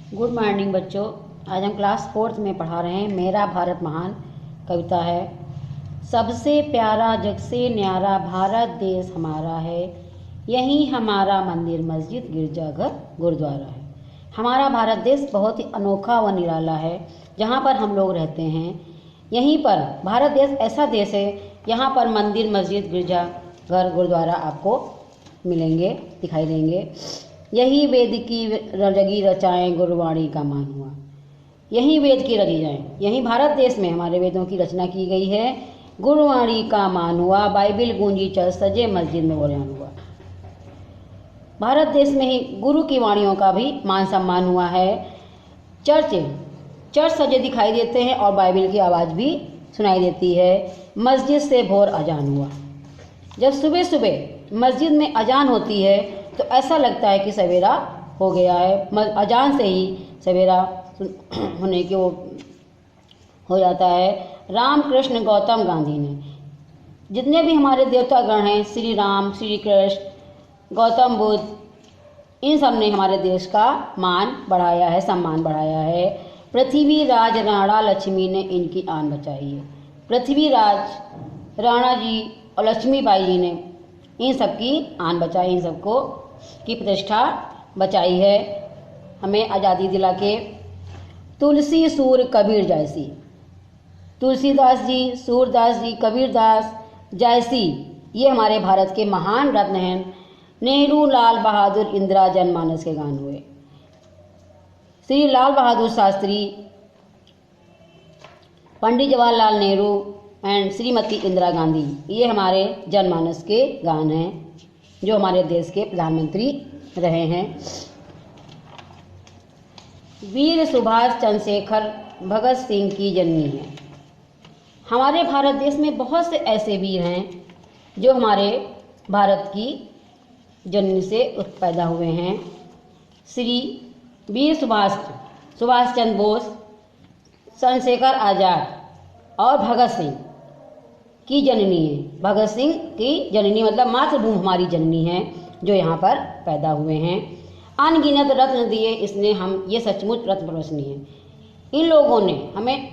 Good morning बच्चों। आज हम क्लास 4th में पढ़ा रहे हैं मेरा भारत महान। कविता है। सबसे प्यारा जग से न्यारा भारत देश हमारा है, यही हमारा मंदिर मस्जिद गिरजाघर गुरुद्वारा है। हमारा भारत देश बहुत ही अनोखा व निराला है। जहाँ पर हम लोग रहते हैं यहीं पर भारत देश ऐसा देश है, यहाँ पर मंदिर मस्जिद गिरजाघर गुरुद्वारा आपको मिलेंगे, दिखाई देंगे। यही वेद की रगी रचाएं गुरुवाणी का मान हुआ। यही वेद की रची जाएं, यही भारत देश में हमारे वेदों की रचना की गई है। गुरुवाणी का मान हुआ, बाइबिल गूंजी चल सजे मस्जिद में बयान हुआ। भारत देश में ही गुरु की वाणियों का भी मान सम्मान हुआ है। चर्च सजे दिखाई देते हैं और बाइबिल की आवाज़ भी सुनाई देती है। मस्जिद से भोर अजान हुआ। जब सुबह सुबह मस्जिद में अजान होती है तो ऐसा लगता है कि सवेरा हो गया है। अजान से ही सवेरा होने की वो हो जाता है। रामकृष्ण गौतम गांधी ने, जितने भी हमारे देवतागण हैं, श्री राम, श्री कृष्ण, गौतम बुद्ध, इन सब ने हमारे देश का मान बढ़ाया है, सम्मान बढ़ाया है। पृथ्वी राज राणा लक्ष्मी ने इनकी आन बचाई है। पृथ्वी राज राणा जी और लक्ष्मीबाई जी ने इन सब की आन बचाई, इन सबको की प्रतिष्ठा बचाई है। हमें आज़ादी दिला के तुलसी सूर कबीर जैसी, तुलसीदास जी, सूरदास जी, कबीरदास जैसी, ये हमारे भारत के महान रत्न हैं। नेहरू, लाल बहादुर, इंदिरा जनमानस के गान हुए। श्री लाल बहादुर शास्त्री, पंडित जवाहरलाल नेहरू एंड श्रीमती इंदिरा गांधी, ये हमारे जनमानस के गान हैं जो हमारे देश के प्रधानमंत्री रहे हैं। वीर सुभाष चंद्रशेखर भगत सिंह की जननी है। हमारे भारत देश में बहुत से ऐसे वीर हैं जो हमारे भारत की जननी से पैदा हुए हैं। श्री वीर सुभाष चंद्र बोस, चंद्रशेखर आज़ाद और भगत सिंह की जननी है। भगत सिंह की जननी मतलब मातृभूमि हमारी जननी है, जो यहाँ पर पैदा हुए हैं। अनगिनत रत्न दिए इसने हम, ये सचमुच रत्न रोशनी है। इन लोगों ने हमें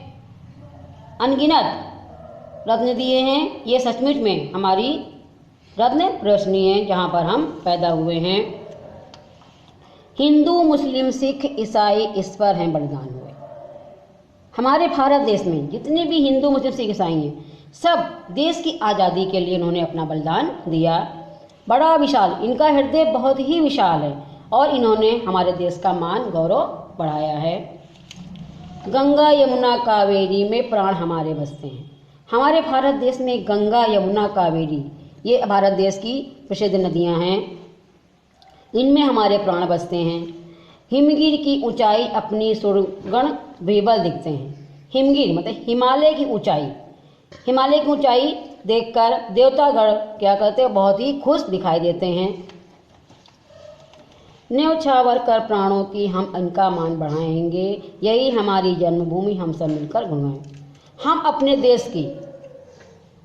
अनगिनत रत्न दिए हैं, ये सचमुच में हमारी रत्न रोशनी है जहाँ पर हम पैदा हुए हैं। हिंदू, मुस्लिम, सिख, ईसाई इस पर हैं बलिदान हुए। हमारे भारत देश में जितने भी हिंदू, मुस्लिम, सिख, ईसाई हैं, सब देश की आज़ादी के लिए इन्होंने अपना बलिदान दिया। बड़ा विशाल, इनका हृदय बहुत ही विशाल है और इन्होंने हमारे देश का मान गौरव बढ़ाया है। गंगा यमुना कावेरी में प्राण हमारे बसते हैं। हमारे भारत देश में गंगा, यमुना, कावेरी, ये भारत देश की प्रसिद्ध नदियां हैं, इनमें हमारे प्राण बसते हैं। हिमगिर की ऊंचाई अपनी सुरगण बेबल दिखते हैं। हिमगिर मतलब हिमालय की ऊंचाई, हिमालय की ऊंचाई देखकर देवतागण क्या करते हैं, बहुत ही खुश दिखाई देते हैं। न्यौछावर कर प्राणों की हम इनका मान बढ़ाएंगे, यही हमारी जन्मभूमि हम सब मिलकर गुणगाएं। हम अपने देश की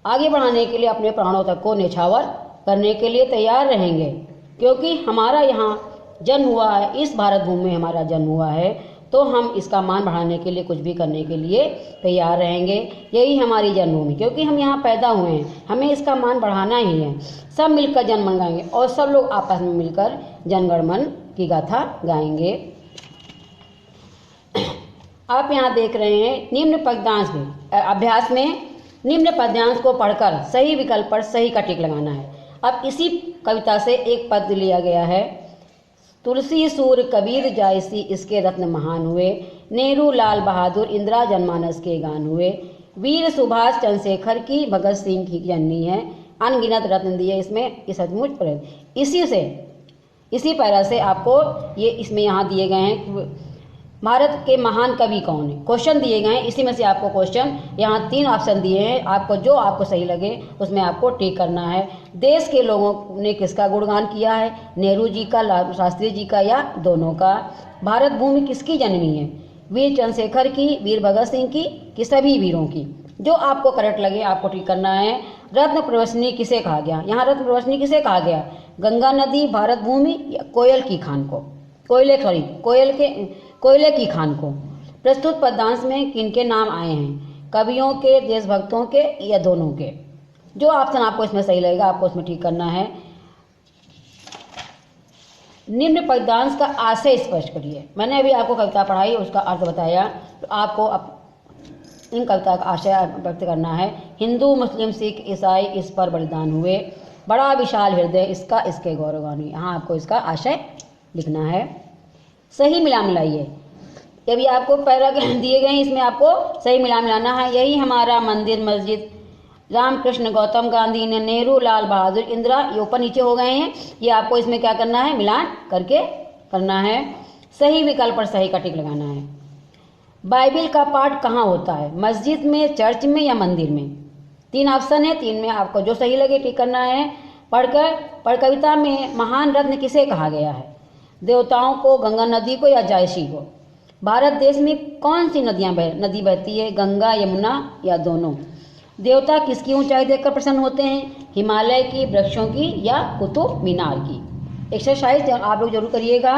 आगे बढ़ाने के लिए अपने प्राणों तक को न्यौछावर करने के लिए तैयार रहेंगे, क्योंकि हमारा यहाँ जन्म हुआ है, इस भारत भूमि में हमारा जन्म हुआ है, तो हम इसका मान बढ़ाने के लिए कुछ भी करने के लिए तैयार रहेंगे। यही हमारी जन्मभूमि, क्योंकि हम यहाँ पैदा हुए हैं, हमें इसका मान बढ़ाना ही है। सब मिलकर जन मन गाएंगे और सब लोग आपस में मिलकर जनगण मन की गाथा गाएंगे। आप यहाँ देख रहे हैं निम्न पद्यांश में, अभ्यास में निम्न पद्यांश को पढ़कर सही विकल्प पर सही का टिक लगाना है। अब इसी कविता से एक पद लिया गया है। तुलसी सूर कबीर जैसी इसके रत्न महान हुए। नेहरू, लाल बहादुर, इंदिरा जनमानस के गान हुए। वीर सुभाष चंद्रशेखर की भगत सिंह की जननी है। अनगिनत रत्न दिए इसमें, ये सचमुच पर इसी पैरा से आपको ये इसमें यहाँ दिए गए हैं भारत के महान कवि कौन है, क्वेश्चन दिए गए हैं। इसी में से आपको क्वेश्चन यहाँ 3 ऑप्शन दिए हैं, आपको जो आपको सही लगे उसमें आपको टिक करना है। देश के लोगों ने किसका गुणगान किया है, नेहरू जी का, लाल शास्त्री जी का, या दोनों का। भारत भूमि किसकी जननी है, वीर चंद्रशेखर की, वीर भगत सिंह की, कि सभी वीरों की। जो आपको करेक्ट लगे आपको टिक करना है। रत्न प्रवसनी किसे कहा गया, यहाँ रत्न प्रवसनी किसे कहा गया, गंगा नदी, भारत भूमि या कोयल की खान को, कोयल के कोयले की खान को। प्रस्तुत पद्यांश में किनके नाम आए हैं? कवियों के, देशभक्तों के या दोनों के? जो ऑप्शन आपको इसमें सही लगेगा आपको उसमें ठीक करना है। निम्न पद्यांश का आशय स्पष्ट करिए। मैंने अभी आपको कविता पढ़ाई, उसका अर्थ बताया, तो आपको इन कविता का आशय व्यक्त करना है। हिंदू, मुस्लिम, सिख, ईसाई इस पर बलिदान हुए, बड़ा विशाल हृदय इसका, इसके गौरवगान। यहाँ आपको इसका आशय लिखना है। सही मिला मिलाइए। अभी आपको पैरा दिए गए हैं, इसमें आपको सही मिला मिलाना है। यही हमारा मंदिर मस्जिद, रामकृष्ण, गौतम गांधी ने, नेहरू, लाल बहादुर, इंदिरा, ये ऊपर नीचे हो गए हैं। ये आपको इसमें क्या करना है? मिलान करके करना है। सही विकल्प पर सही का टिक लगाना है। बाइबिल का पाठ कहाँ होता है? मस्जिद में, चर्च में या मंदिर में? 3 ऑप्शन है, 3 में आपको जो सही लगे टिक करना है। पढ़ कविता में महान रत्न किसे कहा गया है? देवताओं को, गंगा नदी को या जयश्री को? भारत देश में कौन सी नदी बहती है? गंगा, यमुना या दोनों? देवता किसकी ऊंचाई देखकर प्रसन्न होते हैं? हिमालय की, वृक्षों की या कुतुब मीनार की? एक्सरसाइज आप लोग जरूर करिएगा।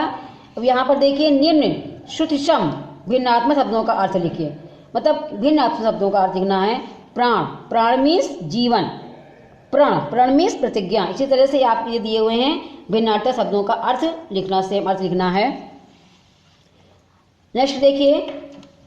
अब यहाँ पर देखिए, निम्न श्रुतिसम भिन्नात्मक शब्दों का अर्थ लिखिए। मतलब भिन्नात्मक शब्दों का अर्थ लिखना है। प्राण, प्राण मीन्स जीवन, प्रण मीन्स प्रतिज्ञा। इसी तरह से आप ये दिए हुए हैं भिन्नार्थक शब्दों का अर्थ लिखना, सेम अर्थ लिखना है। नेक्स्ट देखिए,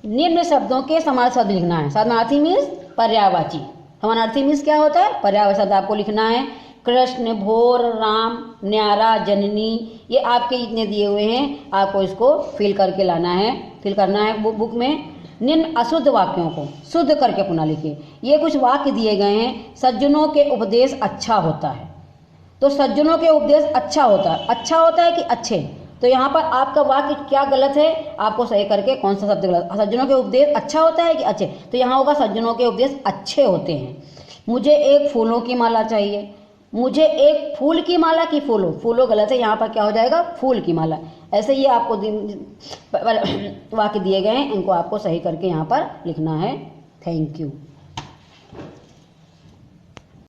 निम्न शब्दों के समानार्थी शब्द लिखना है। समानार्थी मीन्स पर्यायवाची। समानार्थी मीन्स क्या होता है? पर्यायवाची शब्द आपको लिखना है। कृष्ण, भोर, राम, न्यारा, जननी, ये आपके जितने दिए हुए हैं आपको इसको फिल करके लाना है, फिल करना है बुक में। निम्न अशुद्ध वाक्यों को शुद्ध करके पुनः लिखिए। ये कुछ वाक्य दिए गए हैं। सज्जनों के उपदेश अच्छा होता है, तो सज्जनों के उपदेश अच्छा होता है, अच्छा होता है कि अच्छे? तो यहाँ पर आपका वाक्य क्या गलत है आपको सही करके कौन सा शब्द गलत। सज्जनों के उपदेश अच्छा होता है कि अच्छे? तो यहाँ होगा सज्जनों के उपदेश अच्छे होते हैं। मुझे एक फूलों की माला चाहिए, मुझे एक फूल की माला की फूलों, फूलों गलत है, यहाँ पर क्या हो जाएगा? फूल की माला। ऐसे ही आपको वाक्य दिए गए हैं, इनको आपको सही करके यहाँ पर लिखना है। Thank you.